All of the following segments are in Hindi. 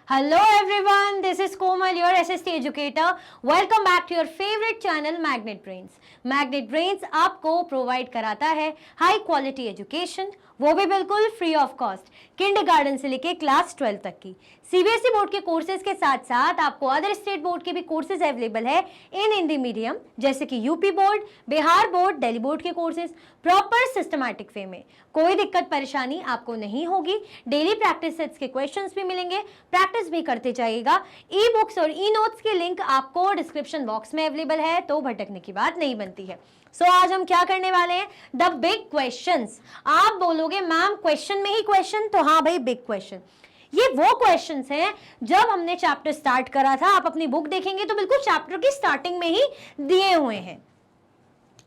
Hello everyone, this is Komal, your SST educator. Welcome back to your favorite channel Magnet Brains. Magnet Brains आपको प्रोवाइड कराता है हाई क्वालिटी एजुकेशन, वो भी बिल्कुल फ्री ऑफ कॉस्ट, किंडरगार्टन से लेके क्लास 12 तक की। सीबीएसई बोर्ड के कोर्सेज के साथ साथ आपको अदर स्टेट बोर्ड के भी कोर्सेज अवेलेबल है इन हिंदी मीडियम, जैसे कि UP board, Bihar board, Delhi board के कोर्सेज प्रॉपर सिस्टमैटिक वे में। कोई दिक्कत परेशानी आपको नहीं होगी। डेली प्रैक्टिस सेट्स के क्वेश्चंस भी मिलेंगे, प्रैक्टिस भी करते जाइएगा। ई बुक्स और ई नोट्स के लिंक आपको डिस्क्रिप्शन बॉक्स में अवेलेबल है, तो भटकने की बात नहीं बनती है। आज हम क्या करने वाले हैं? The big questions. आप बोलोगे मैम क्वेश्चन में ही क्वेश्चन, तो हाँ भाई बिग क्वेश्चन। ये वो क्वेश्चंस हैं जब हमने चैप्टर स्टार्ट करा था, आप अपनी बुक देखेंगे तो बिल्कुल चैप्टर की स्टार्टिंग में ही दिए हुए हैं।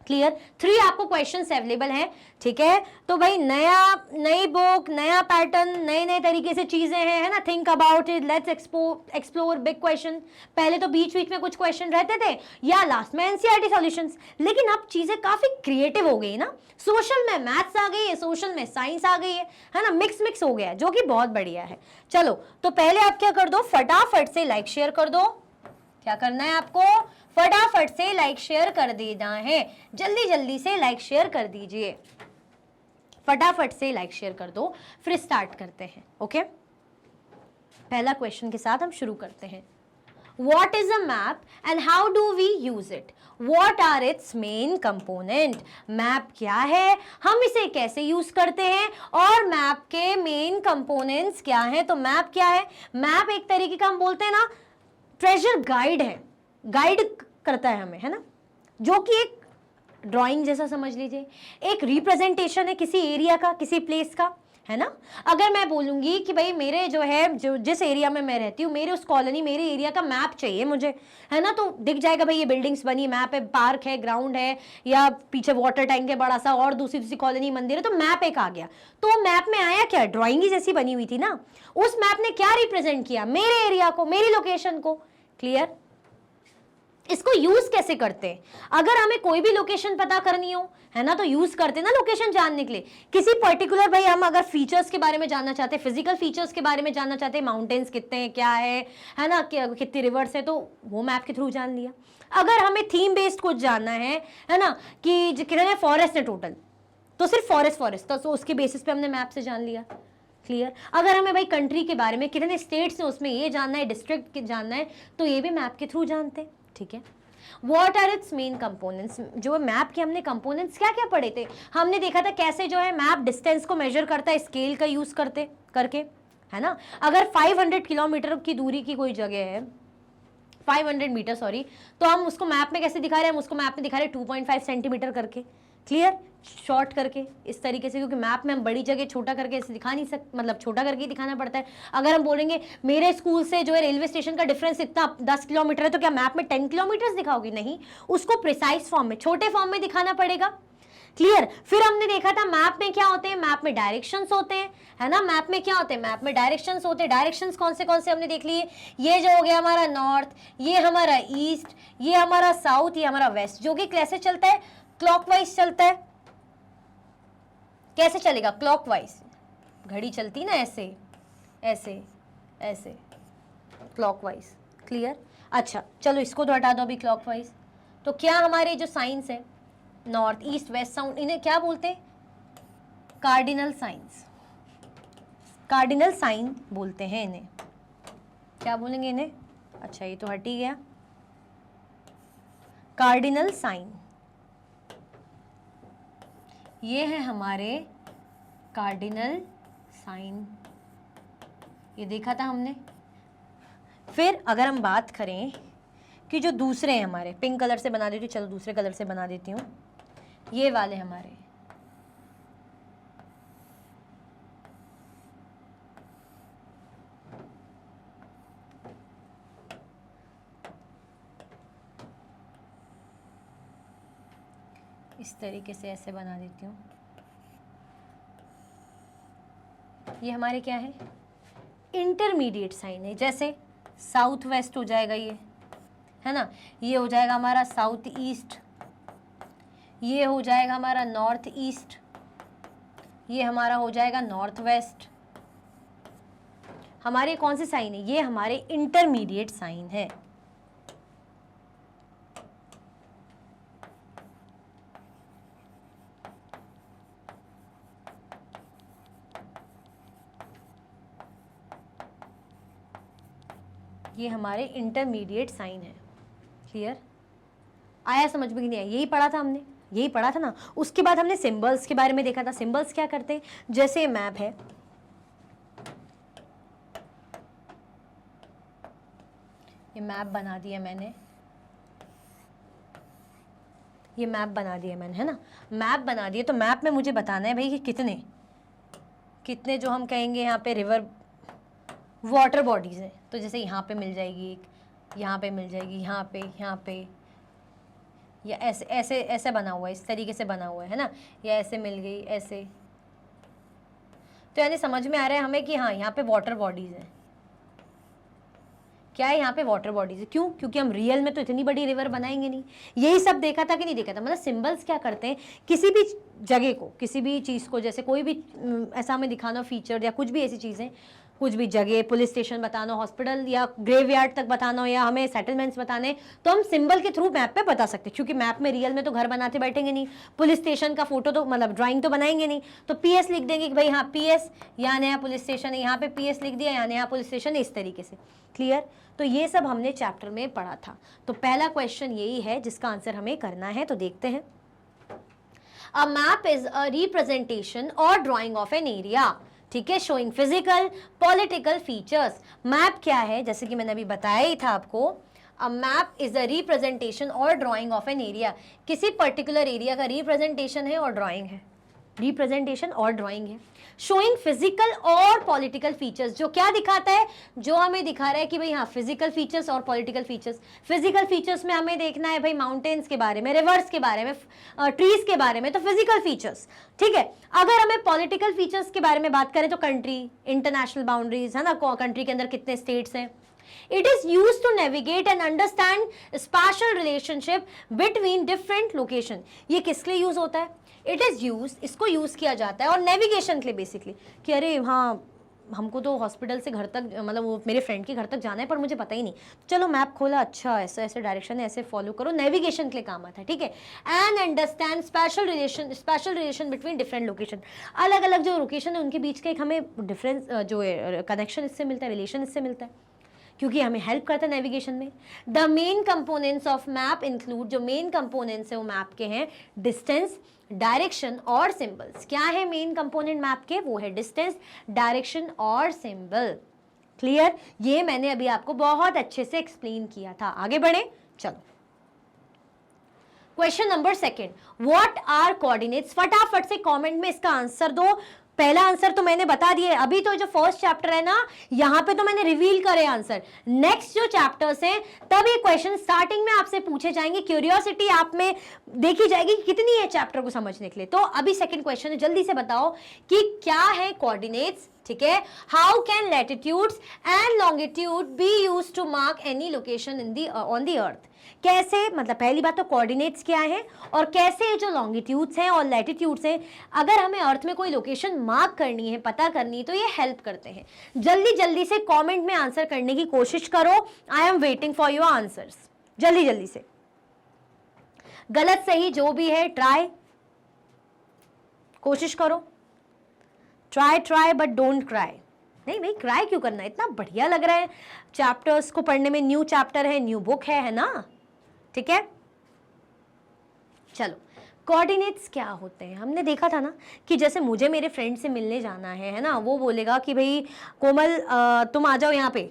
क्लियर? 3 आपको क्वेश्चंस अवेलेबल हैं, ठीक है? तो भाई नई बुक, नया पैटर्न, नए नए तरीके से चीजें हैं, है ना? Think about it, let's explore big question. पहले तो बीच बीच में कुछ क्वेश्चन रहते थे या लास्ट में एनसीईआरटी सॉल्यूशंस, लेकिन अब चीजें काफी क्रिएटिव हो गई ना। सोशल में मैथ्स आ गई है, सोशल में साइंस आ गई है ना? मिक्स हो गया, जो कि बहुत बढ़िया है। चलो तो पहले आप क्या कर दो, फटाफट से लाइक शेयर कर दो। क्या करना है आपको? फटाफट से लाइक शेयर कर देना है। जल्दी जल्दी से लाइक शेयर कर दीजिए, फटाफट से लाइक शेयर कर दो। फिर स्टार्ट करते हैं। ओके, पहला क्वेश्चन के साथ हम शुरू करते हैं। What is a map and how do we use it? What are its main component? Map क्या है, हम इसे कैसे यूज करते हैं, और मैप के मेन कंपोनेंट्स क्या हैं? तो मैप क्या है? मैप एक तरीके का हम बोलते हैं ना, ट्रेजर गाइड है, गाइड करता है हमें, है ना? जो कि एक ड्राइंग जैसा समझ लीजिए, एक रिप्रेजेंटेशन है किसी एरिया का, किसी प्लेस का, है ना? अगर मैं बोलूंगी कि भाई मेरे जिस एरिया में मैं रहती हूँ, मेरे उस कॉलोनी, मेरे एरिया का मैप चाहिए मुझे, है ना? तो दिख जाएगा भाई ये बिल्डिंग्स बनी, मैप है, पार्क है, ग्राउंड है, या पीछे वाटर टैंक है बड़ा सा, और दूसरी कॉलोनी, मंदिर है, तो मैप एक आ गया। तो मैप में आया क्या? ड्राइंग ही जैसी बनी हुई थी ना। उस मैप ने क्या रिप्रेजेंट किया? मेरे एरिया को, मेरी लोकेशन को। क्लियर? इसको यूज कैसे करते हैं? अगर हमें कोई भी लोकेशन पता करनी हो, है ना, तो यूज करते हैं ना लोकेशन जानने के लिए। किसी पर्टिकुलर भाई हम अगर फीचर्स के बारे में जानना चाहते हैं, फिजिकल फीचर्स के बारे में जानना चाहते हैं, माउंटेन्स कितने हैं, क्या है ना, कितनी रिवर्स है, तो वो मैप के थ्रू जान लिया। अगर हमें थीम बेस्ड कुछ जानना है ना, कि कितने फॉरेस्ट है टोटल, तो सिर्फ फॉरेस्ट तो उसके बेसिस पे हमने मैप से जान लिया। क्लियर? अगर हमें भाई कंट्री के बारे में, कितने स्टेट्स हैं उसमें, ये जानना है, डिस्ट्रिक्ट जानना है, तो ये भी मैप के थ्रू जानते हैं। ठीक है? What are its main components? जो मैप के हमने कंपोनेंट्स क्या क्या पढ़े थे, हमने देखा था कैसे जो है मैप डिस्टेंस को मेजर करता है स्केल का यूज करके, है ना? अगर 500 किलोमीटर की दूरी की कोई जगह है, 500 मीटर सॉरी, तो हम उसको मैप में कैसे दिखा रहे हैं? हम उसको मैप में दिखा रहे हैं 2.5 सेंटीमीटर करके। क्लियर? शॉर्ट करके इस तरीके से, क्योंकि मैप में हम बड़ी जगह छोटा करके ऐसे दिखा नहीं सकते, मतलब छोटा करके ही दिखाना पड़ता है। अगर हम बोलेंगे मेरे स्कूल से जो है रेलवे स्टेशन का डिफरेंस इतना 10 किलोमीटर है, तो क्या मैप में 10 किलोमीटर दिखाओगे? नहीं, उसको प्रिसाइज फॉर्म में, छोटे फॉर्म में दिखाना पड़ेगा। क्लियर? फिर हमने देखा था मैप में क्या होते हैं, मैप में डायरेक्शंस होते हैं, है ना? मैप में क्या होते हैं? मैप में डायरेक्शंस होते हैं। डायरेक्शंस कौन से हमने देख लिए? ये जो हो गया हमारा नॉर्थ, ये हमारा ईस्ट, ये हमारा साउथ, ये हमारा वेस्ट, जो कि कैसे चलता है? क्लॉकवाइज चलता है। कैसे चलेगा? क्लॉकवाइज। घड़ी चलती ना ऐसे ऐसे ऐसे, क्लॉकवाइज। क्लियर? अच्छा चलो इसको तो हटा दो अभी, क्लॉकवाइज। तो क्या हमारे जो साइंस है, नॉर्थ ईस्ट वेस्ट साउथ, इन्हें क्या बोलते हैं? Cardinal science. कार्डिनल साइन बोलते हैं इन्हें। क्या बोलेंगे इन्हें? अच्छा ये तो हट ही गया, कार्डिनल साइन। ये है हमारे कार्डिनल साइन, ये देखा था हमने। फिर अगर हम बात करें कि जो दूसरे हैं हमारे, पिंक कलर से बना देती हूँ, चलो दूसरे कलर से बना देती हूँ, ये वाले हमारे, इस तरीके से ऐसे बना देती हूँ। ये हमारे क्या है? इंटरमीडिएट साइन है। जैसे साउथ वेस्ट हो जाएगा ये, है ना? ये हो जाएगा हमारा साउथ ईस्ट, ये हो जाएगा हमारा नॉर्थ ईस्ट, ये हमारा हो जाएगा नॉर्थ वेस्ट, हमारे कौन से साइन है, ये हमारे इंटरमीडिएट साइन है। ये हमारे इंटरमीडिएट साइन है। क्लियर? आया समझ में कि नहीं आया? यही पढ़ा था हमने, यही पढ़ा था ना। उसके बाद हमने सिंबल्स के बारे में देखा था। सिंबल्स क्या करते हैं, जैसे मैप है, ये मैप बना दिया मैंने, ये मैप बना दिया मैंने, है ना। मैप बना दिया तो मैप में मुझे बताना है भाई कि कितने कितने जो हम कहेंगे यहाँ पे रिवर वाटर बॉडीज हैं। तो जैसे यहाँ पे मिल जाएगी एक, यहाँ पे मिल जाएगी, यहाँ पे, या ऐसे ऐसे ऐसे बना हुआ है, इस तरीके से बना हुआ है ना, या ऐसे मिल गई ऐसे। तो यानी समझ में आ रहा है हमें कि हाँ यहाँ पे वाटर बॉडीज हैं। क्या है यहाँ पे वाटर बॉडीज है, क्यों? क्योंकि हम रियल में तो इतनी बड़ी रिवर बनाएंगे नहीं। यही सब देखा था कि नहीं देखा था? मतलब सिंबल्स क्या करते हैं, किसी भी जगह को, किसी भी चीज़ को, जैसे कोई भी ऐसा हमें दिखाना फीचर या कुछ भी ऐसी चीज़ें, कुछ भी जगह, पुलिस स्टेशन बताना, हॉस्पिटल या ग्रेवयार्ड तक बताना हो, या हमें सेटलमेंट्स बताने, तो हम सिंबल के थ्रू मैप पे बता सकते हैं। क्योंकि मैप में रियल में तो घर बनाते बैठेंगे नहीं, पुलिस स्टेशन का फोटो तो मतलब ड्राइंग तो बनाएंगे नहीं, तो पीएस लिख देंगे कि भाई हाँ पीएस, यहाँ नया पुलिस स्टेशन है, यहाँ पे पीएस लिख दिया, यहाँ नया पुलिस स्टेशन है, इस तरीके से। क्लियर? तो ये सब हमने चैप्टर में पढ़ा था। तो पहला क्वेश्चन यही है जिसका आंसर हमें करना है, तो देखते हैं। A map is a representation और ड्राइंग ऑफ एन एरिया, ठीक है, showing physical political features. Map क्या है, जैसे कि मैंने अभी बताया ही था आपको, a map is a representation और ड्राइंग ऑफ एन एरिया, किसी पर्टिकुलर एरिया का रिप्रेजेंटेशन है और ड्राइंग है, रिप्रेजेंटेशन और ड्राइंग है। शोइंग फिजिकल और पॉलिटिकल फीचर्स, जो क्या दिखाता है, जो हमें दिखा रहा है कि भाई हाँ फिजिकल फीचर्स और पॉलिटिकल फीचर्स। फिजिकल फीचर्स में हमें देखना है भाई माउंटेन्स के बारे में, रिवर्स के बारे में, ट्रीज के बारे में, तो फिजिकल फीचर्स, ठीक है। अगर हमें पॉलिटिकल फीचर्स के बारे में बात करें तो कंट्री, इंटरनेशनल बाउंड्रीज, है ना, कंट्री के अंदर कितने स्टेट्स हैं। It is used to navigate and understand spatial relationship between different location. ये किसके लिए यूज होता है? It is used, इसको यूज किया जाता है और नेविगेशन के लिए बेसिकली, कि अरे हाँ हमको तो हॉस्पिटल से घर तक, मतलब वो मेरे फ्रेंड के घर तक जाना है पर मुझे पता ही नहीं, चलो मैप खोला, अच्छा ऐसे ऐसे डायरेक्शन है, ऐसे फॉलो करो, नेविगेशन के लिए काम आता है, ठीक है। And understand special relation between different location, अलग अलग जो लोकेशन है उनके बीच का एक हमें डिफरेंस, जो कनेक्शन इससे मिलता है, रिलेशन इससे मिलता है, क्योंकि हमें हेल्प करता है नेविगेशन में। The main components of map include, जो मेन कंपोनेंट्स है वो मैप के हैं, डिस्टेंस, डायरेक्शन और सिंबल्स। क्या है मेन कंपोनेंट मैप के? वो है डिस्टेंस, डायरेक्शन और सिंबल। क्लियर? ये मैंने अभी आपको बहुत अच्छे से एक्सप्लेन किया था। आगे बढ़े, चलो question number second, what are coordinates. फटाफट से कमेंट में इसका आंसर दो। पहला आंसर तो मैंने बता दिया, अभी तो जो फर्स्ट चैप्टर है ना, यहां पे तो मैंने रिवील करे आंसर। नेक्स्ट जो चैप्टर्स हैं तब ये क्वेश्चन स्टार्टिंग में आपसे पूछे जाएंगे, क्यूरियोसिटी आप में देखी जाएगी कि कितनी है चैप्टर को समझने के लिए। तो अभी सेकंड क्वेश्चन है, जल्दी से बताओ कि क्या है कोऑर्डिनेट्स, ठीक है। How can latitudes and longitude be used to mark any location in the on the earth. कैसे, मतलब पहली बात तो कोऑर्डिनेट्स क्या है, और कैसे जो लॉन्गिट्यूड्स हैं और लैटिट्यूड्स हैं, अगर हमें अर्थ में कोई लोकेशन मार्क करनी है, पता करनी है, तो ये हेल्प करते हैं। जल्दी जल्दी से कमेंट में आंसर करने की कोशिश करो। I am waiting for your answers, जल्दी जल्दी से। गलत सही जो भी है ट्राई, कोशिश करो, ट्राई बट डोंट क्राई। नहीं भाई क्राई क्यों करना, इतना बढ़िया लग रहा है चैप्टर्स को पढ़ने में, न्यू चैप्टर है, न्यू बुक है ना, ठीक है। चलो कोऑर्डिनेट्स क्या होते हैं, हमने देखा था ना कि जैसे मुझे मेरे फ्रेंड से मिलने जाना है ना, वो बोलेगा कि भाई कोमल तुम आ जाओ यहाँ पे,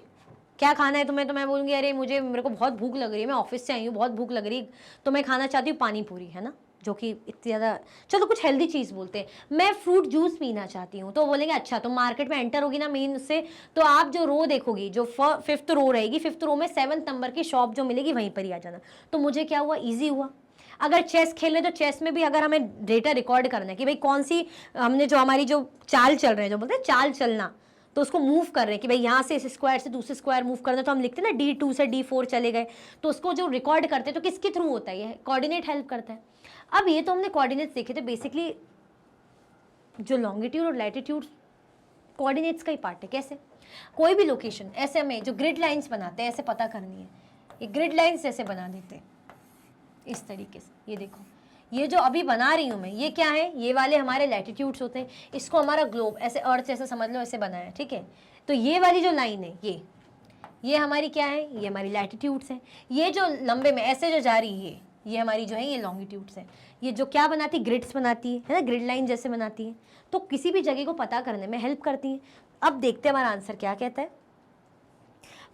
क्या खाना है तुम्हें, तो मैं बोलूँगी अरे मेरे को बहुत भूख लग रही है, मैं ऑफिस से आई हूँ, बहुत भूख लग रही है, तो मैं खाना चाहती हूँ पानी पूरी, है ना, जो कि इतनी ज़्यादा, चलो कुछ हेल्दी चीज़ बोलते हैं। मैं फ्रूट जूस पीना चाहती हूँ, तो बोलेंगे अच्छा तुम मार्केट में एंटर होगी ना मेन उससे, तो आप जो रो देखोगी, जो 5th रो रहेगी, 5th रो में 7th नंबर की शॉप जो मिलेगी वहीं पर ही आ जाना। तो मुझे क्या हुआ, ईजी हुआ। अगर चेस खेलें तो चेस में भी अगर हमें डेटा रिकॉर्ड करना है कि भाई कौन सी हमने जो हमारी जो चाल चल रहे हैं, जो बोलते हैं चाल चलना, तो उसको मूव कर रहे हैं कि भाई यहाँ से इस स्क्वायर से दूसरे स्क्वायर मूव करना, तो हम लिखते हैं ना D2 से D4 चले गए, तो उसको जो रिकॉर्ड करते हैं तो किसके थ्रू होता है, ये कोऑर्डिनेट हेल्प करता है। अब ये तो हमने कोऑर्डिनेट्स देखे थे, बेसिकली जो लॉन्गिट्यूड और लैटिट्यूड कोऑर्डिनेट्स का ही पार्ट है। कैसे, कोई भी लोकेशन ऐसे हमें जो ग्रिड लाइंस बनाते हैं ऐसे पता करनी है, ये ग्रिड लाइंस जैसे बना देते हैं इस तरीके से। ये देखो, ये जो अभी बना रही हूँ मैं, ये क्या है, ये वाले हमारे लैटिट्यूड्स होते हैं, इसको हमारा ग्लोब ऐसे अर्थ जैसे समझ लो ऐसे बनाया है, ठीक है। तो ये वाली जो लाइन है ये हमारी क्या है, ये हमारी लैटिट्यूड्स हैं। ये जो लंबे में ऐसे जो जा रही है ये हमारी जो है ये लॉन्गिट्यूड्स है। ये जो क्या बनाती है, ग्रिड्स बनाती है ना, ग्रिड लाइन जैसे बनाती है, तो किसी भी जगह को पता करने में हेल्प करती है। अब देखते हैं हमारा आंसर क्या कहता है।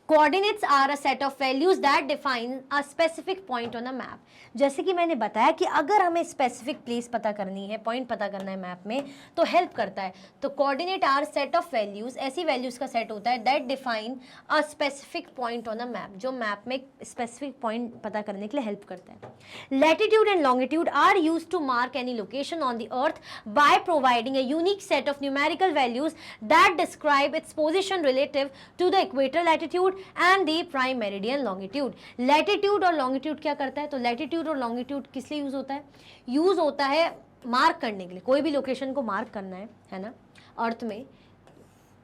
Coordinates are a set of values that define a specific point on a map. जैसे कि मैंने बताया कि अगर हमें स्पेसिफिक प्लेस पता करनी है, पॉइंट पता करना है मैप में, तो हेल्प करता है। तो coordinate are set of values, ऐसी वैल्यूज का सेट होता है that define a specific point on a map, जो मैप में स्पेसिफिक पॉइंट पता करने के लिए हेल्प करता है। Latitude and longitude are used to mark any location on the earth by providing a unique set of numerical values that describe its position relative to the equator latitude and the prime meridian longitude. Latitude और लॉन्गिट्यूड क्या करता है, तो लैटिट्यूड और लॉन्गिट्यूड किस लिए यूज होता है, यूज होता है मार्क करने के लिए, कोई भी लोकेशन को मार्क करना है ना अर्थ में,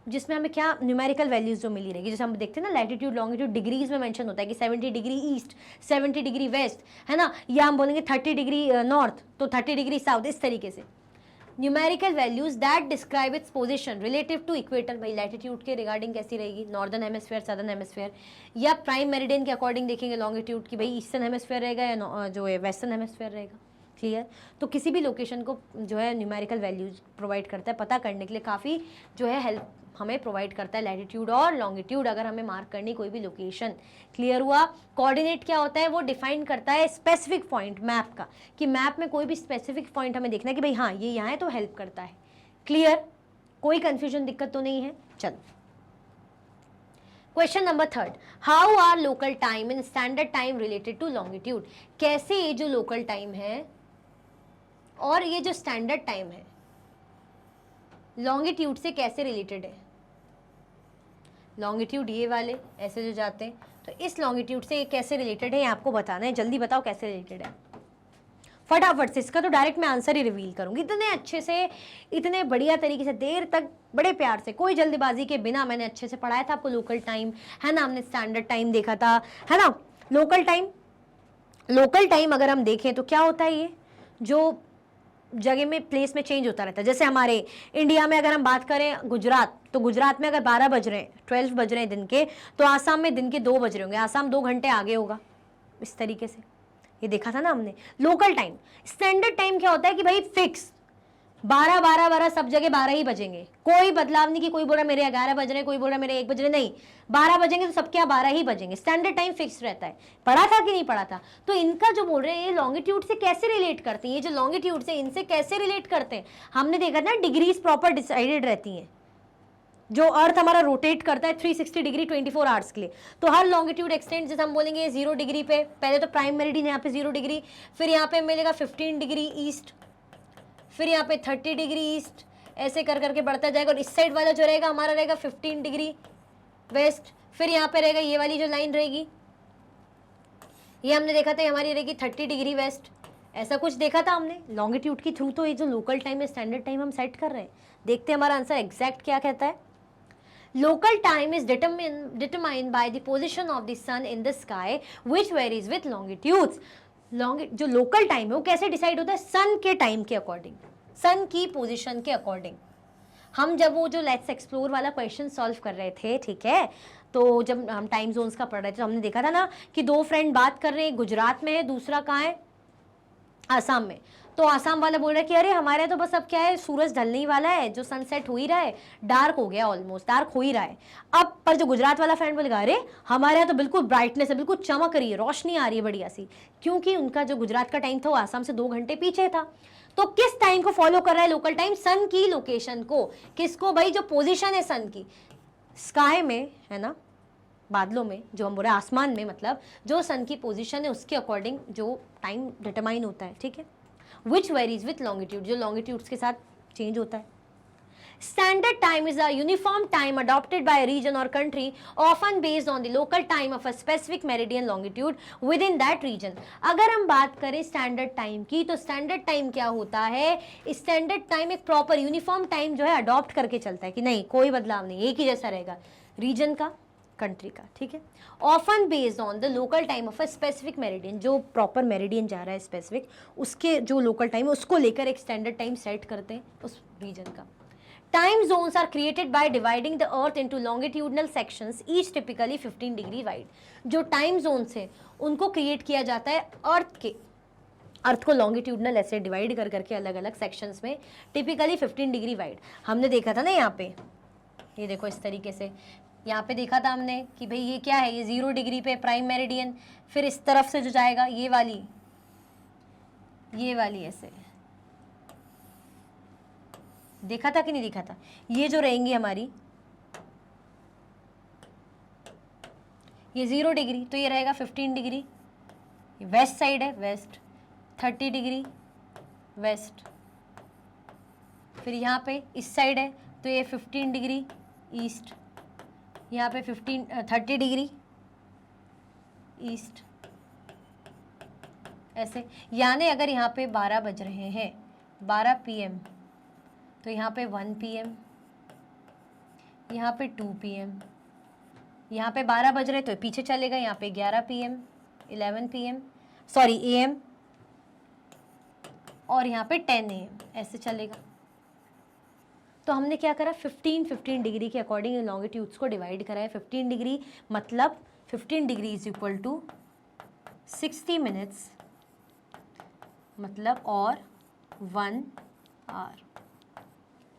जिसमें हमें क्या न्यूमेरिकल वैल्यूज जो मिली रहेगी। जैसे हम देखते हैं ना लैटिट्यूड लॉन्गिट्यूड डिग्रीज में मेंशन होता है कि 70 डिग्री ईस्ट, 70 डिग्री वेस्ट, है ना, या हम बोलेंगे 30 डिग्री नॉर्थ तो 30 डिग्री साउथ, इस तरीके से numerical values that describe its position relative to equator. भाई लैटिट्यूड के रिगार्डिंग कैसी रहेगी, नॉर्दर्न हेमिस्फीयर, सदर्न हेमिस्फीयर, या प्राइम मेरिडियन के अकॉर्डिंग देखेंगे लॉन्गिट्यूड की, भाई ईस्टर्न हेमिस्फीयर रहेगा या जो है वेस्टर्न हेमिस्फीयर रहेगा। क्लियर। तो किसी भी लोकेशन को जो है न्यूमेरिकल वैल्यूज प्रोवाइड करता है, पता करने के लिए काफ़ी जो है हेल्प हमें प्रोवाइड करता है लैटिट्यूड और लॉन्गिट्यूड, अगर हमें मार्क करनी कोई भी लोकेशन। क्लियर हुआ। कोऑर्डिनेट क्या होता है, वो डिफाइन करता है स्पेसिफिक पॉइंट मैप का, कि मैप में कोई भी स्पेसिफिक पॉइंट हमें देखना है कि भाई हाँ ये यहाँ है तो हेल्प करता है। क्लियर, कोई कंफ्यूजन दिक्कत तो नहीं है। चलो question number 3, how are local time in standard time related to longitude. कैसे ये जो लोकल टाइम है और ये जो स्टैंडर्ड टाइम है लॉन्गिट्यूड से कैसे रिलेटेड है। लॉन्गिट्यूड ये वाले ऐसे जो जाते हैं, तो इस लॉन्गिट्यूड से ये कैसे रिलेटेड है, ये आपको बताना है। जल्दी बताओ कैसे रिलेटेड है फटाफट से। इसका तो डायरेक्ट मैं आंसर ही रिवील करूंगी, इतने अच्छे से, इतने बढ़िया तरीके से, देर तक बड़े प्यार से, कोई जल्दबाजी के बिना मैंने अच्छे से पढ़ाया था आपको। लोकल टाइम है ना, हमने स्टैंडर्ड टाइम देखा था, है ना। लोकल टाइम अगर हम देखें तो क्या होता है, ये जो जगह में प्लेस में चेंज होता रहता है। जैसे हमारे इंडिया में अगर हम बात करें गुजरात, तो गुजरात में अगर 12 बज रहे हैं, 12 बज रहे हैं दिन के, तो आसाम में दिन के 2 बज रहे होंगे, आसाम 2 घंटे आगे होगा। इस तरीके से ये देखा था ना हमने लोकल टाइम। स्टैंडर्ड टाइम क्या होता है कि भाई फिक्स 12 सब जगह 12 ही बजेंगे, कोई बदलाव नहीं कि कोई बोल रहा मेरे 11 बज रहे हैं, कोई बोल रहा मेरे 1 बज रहे, नहीं 12 बजेंगे तो सबके यहाँ 12 ही बजेंगे। स्टैंडर्ड टाइम फिक्स रहता है। पढ़ा था कि नहीं पढ़ा था। तो इनका जो बोल रहे हैं ये लॉन्गिट्यूड से कैसे रिलेट करते हैं, ये जो लॉन्गिट्यूड से इनसे कैसे रिलेट करते हैं, हमने देखा था डिग्रीज प्रॉपर डिसाइडेड रहती हैं। जो अर्थ हमारा रोटेट करता है 360 डिग्री 24 आवर्स के लिए, तो हर लॉन्गिट्यूड एक्सटेंड, जैसे हम बोलेंगे 0 डिग्री पे, पहले तो प्राइम मेरिडियन यहाँ पे 0 डिग्री, फिर यहाँ पे मिलेगा 15 डिग्री ईस्ट, फिर यहाँ पे 30 डिग्री ईस्ट, ऐसे कर करके बढ़ता जाएगा। और इस साइड वाला जो रहेगा हमारा रहेगा 15 डिग्री वेस्ट, फिर यहाँ पे रहेगा ये वाली जो लाइन रहेगी, ये हमने देखा था हमारी रहेगी 30 डिग्री वेस्ट। ऐसा कुछ देखा था हमने लॉन्गिट्यूड के थ्रू। तो ये जो लोकल टाइम है स्टैंडर्ड टाइम हम सेट कर रहे हैं। देखते हैं हमारा आंसर एग्जैक्ट क्या कहता है। Local time is determined by the position of the sun in the sky, which varies with longitudes. जो लोकल टाइम है वो कैसे डिसाइड होता है, सन के टाइम के अकॉर्डिंग, सन की पोजीशन के अकॉर्डिंग। हम जब वो जो लेट्स एक्सप्लोर वाला क्वेश्चन सॉल्व कर रहे थे, ठीक है, तो जब हम टाइम जोन्स का पढ़ रहे थे तो हमने देखा था ना कि 2 फ्रेंड बात कर रहे हैं, गुजरात में है, दूसरा कहाँ है, आसाम में। तो आसाम वाला बोल रहा है कि अरे हमारे तो बस अब क्या है, सूरज ढलने ही वाला है, जो सनसेट हो ही रहा है, डार्क हो गया, ऑलमोस्ट डार्क हो ही रहा है अब। पर जो गुजरात वाला फ्रेंड बोलेगा अरे हमारे यहाँ तो बिल्कुल ब्राइटनेस है, बिल्कुल चमक रही है, रोशनी आ रही है बढ़िया सी, क्योंकि उनका जो गुजरात का टाइम था वो आसाम से 2 घंटे पीछे था। तो किस टाइम को फॉलो कर रहा है लोकल टाइम, सन की लोकेशन को। किसको भाई, जो पोजिशन है सन की स्काई में, है ना, बादलों में, जो हम बोल रहे हैं आसमान में, मतलब जो सन की पोजीशन है उसके अकॉर्डिंग जो टाइम डिटरमाइन होता है, ठीक है। विच वेरीज विथ लॉन्गिट्यूड, जो लॉन्गिट्यूड्स के साथ चेंज होता है। Standard time is a uniform time adopted by a region or country, often based on the local time of a specific meridian longitude within that region. अगर हम बात करें स्टैंडर्ड टाइम की, तो स्टैंडर्ड टाइम क्या होता है, स्टैंडर्ड टाइम एक प्रॉपर यूनिफॉर्म टाइम जो है अडॉप्ट करके चलता है कि नहीं कोई बदलाव नहीं, एक ही जैसा रहेगा। रीजन का, कंट्री का, ठीक है। Often based on the local time of a specific meridian, जो प्रॉपर मेरिडियन जा रहा है स्पेसिफिक, उसके जो लोकल टाइम है उसको लेकर एक स्टैंडर्ड टाइम सेट करते हैं उस रीजन का। Time zones are created by dividing the earth into longitudinal sections each typically 15 degree wide. जो टाइम जोन्स है उनको क्रिएट किया जाता है अर्थ को लॉन्गिट्यूडनल ऐसे डिवाइड कर करके अलग अलग सेक्शंस में, टिपिकली 15 डिग्री वाइड। हमने देखा था ना यहाँ पे, ये देखो इस तरीके से यहाँ पे देखा था हमने कि भाई ये क्या है, ये 0 डिग्री पे प्राइम मेरिडियन, फिर इस तरफ से जो जाएगा ये वाली ऐसे देखा था कि नहीं देखा था। ये जो रहेंगी हमारी ये 0 डिग्री, तो ये रहेगा 15 डिग्री, वेस्ट साइड है, वेस्ट 30 डिग्री वेस्ट। फिर यहाँ पे इस साइड है तो ये 15 डिग्री ईस्ट, यहाँ पे 30 डिग्री ईस्ट, ऐसे। यानी अगर यहाँ पे 12 बज रहे हैं, 12 PM, तो यहाँ पे 1 PM, यहाँ पे 2 PM, यहाँ पे 12 बज रहे तो पीछे चलेगा, यहाँ पे 11 PM, 11 PM, सॉरी AM, और यहाँ पे 10 AM, ऐसे चलेगा। तो हमने क्या करा, 15 डिग्री के अकॉर्डिंग लॉन्गिट्यूड्स को डिवाइड करा है। 15 डिग्री मतलब 15 degree is equal to 60 minutes, मतलब और 1 आवर।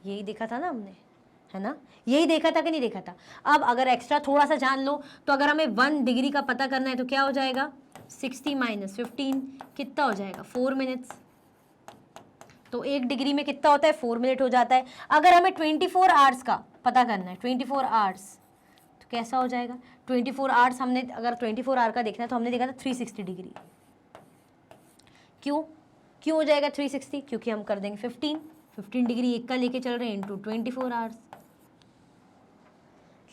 यही देखा था ना हमने, है ना, यही देखा था कि नहीं देखा था। अब अगर एक्स्ट्रा थोड़ा सा जान लो तो अगर हमें 1 डिग्री का पता करना है तो क्या हो जाएगा, 60 माइनस 15 कितना हो जाएगा, 4 मिनट्स। तो 1 डिग्री में कितना होता है, 4 मिनट हो जाता है। अगर हमें 24 आवर्स का पता करना है, 24 आवर्स, तो कैसा हो जाएगा, 24 आवर्स हमने अगर 24 आवर का देखना है तो हमने देखा था 360 डिग्री। क्यों हो जाएगा 360, क्योंकि हम कर देंगे 15 डिग्री एक का लेके चल रहे हैं इंटू 24 आवर्स।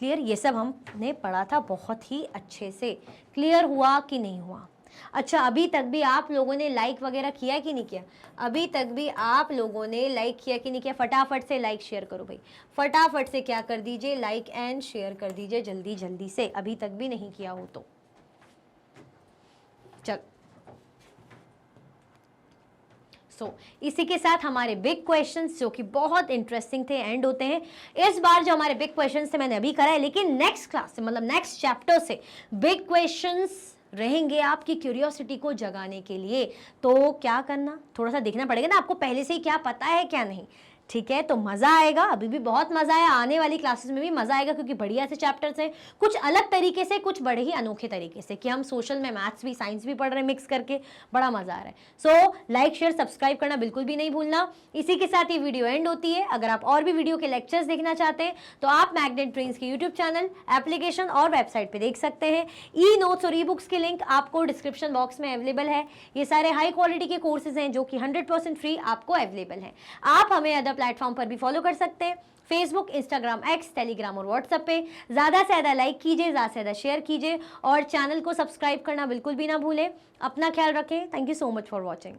क्लियर, ये सब हमने पढ़ा था बहुत ही अच्छे से। क्लियर हुआ कि नहीं हुआ? अच्छा, अभी तक भी आप लोगों ने लाइक वगैरह किया कि नहीं किया? अभी तक भी आप लोगों ने लाइक किया कि नहीं किया? फटाफट से लाइक शेयर करो भाई, फटाफट से क्या कर दीजिए, लाइक एंड शेयर कर दीजिए जल्दी जल्दी से, अभी तक भी नहीं किया हो तो। चल इसी के साथ हमारे बिग क्वेश्चंस जो कि बहुत इंटरेस्टिंग थे एंड होते हैं। इस बार जो हमारे बिग क्वेश्चंस थे मैंने अभी करा है, लेकिन नेक्स्ट क्लास से मतलब नेक्स्ट चैप्टर से बिग क्वेश्चंस रहेंगे आपकी क्यूरियोसिटी को जगाने के लिए। तो क्या करना, थोड़ा सा देखना पड़ेगा ना आपको पहले से ही क्या पता है क्या नहीं, ठीक है। तो मज़ा आएगा, अभी भी बहुत मज़ा आया, आने वाली क्लासेस में भी मज़ा आएगा क्योंकि बढ़िया से चैप्टर्स हैं, कुछ अलग तरीके से, कुछ बड़े ही अनोखे तरीके से कि हम सोशल में मैथ्स भी साइंस भी पढ़ रहे हैं मिक्स करके, बड़ा मज़ा आ रहा है। सो लाइक शेयर सब्सक्राइब करना बिल्कुल भी नहीं भूलना। इसी के साथ ही वीडियो एंड होती है। अगर आप और भी वीडियो के लेक्चर्स देखना चाहते हैं तो आप मैग्नेट ब्रेन्स के यूट्यूब चैनल, एप्लीकेशन और वेबसाइट पर देख सकते हैं। ई नोट्स और ई बुक्स के लिंक आपको डिस्क्रिप्शन बॉक्स में अवेलेबल है। ये सारे हाई क्वालिटी के कोर्सेज हैं जो कि 100% फ्री आपको अवेलेबल है। आप हमें अदर प्लेटफॉर्म पर भी फॉलो कर सकते हैं, फेसबुक, इंस्टाग्राम, एक्स, टेलीग्राम और व्हाट्सएप पे। ज़्यादा से ज़्यादा लाइक कीजिए, ज़्यादा से ज़्यादा शेयर कीजिए और चैनल को सब्सक्राइब करना बिल्कुल भी ना भूलें। अपना ख्याल रखें। Thank you so much for watching.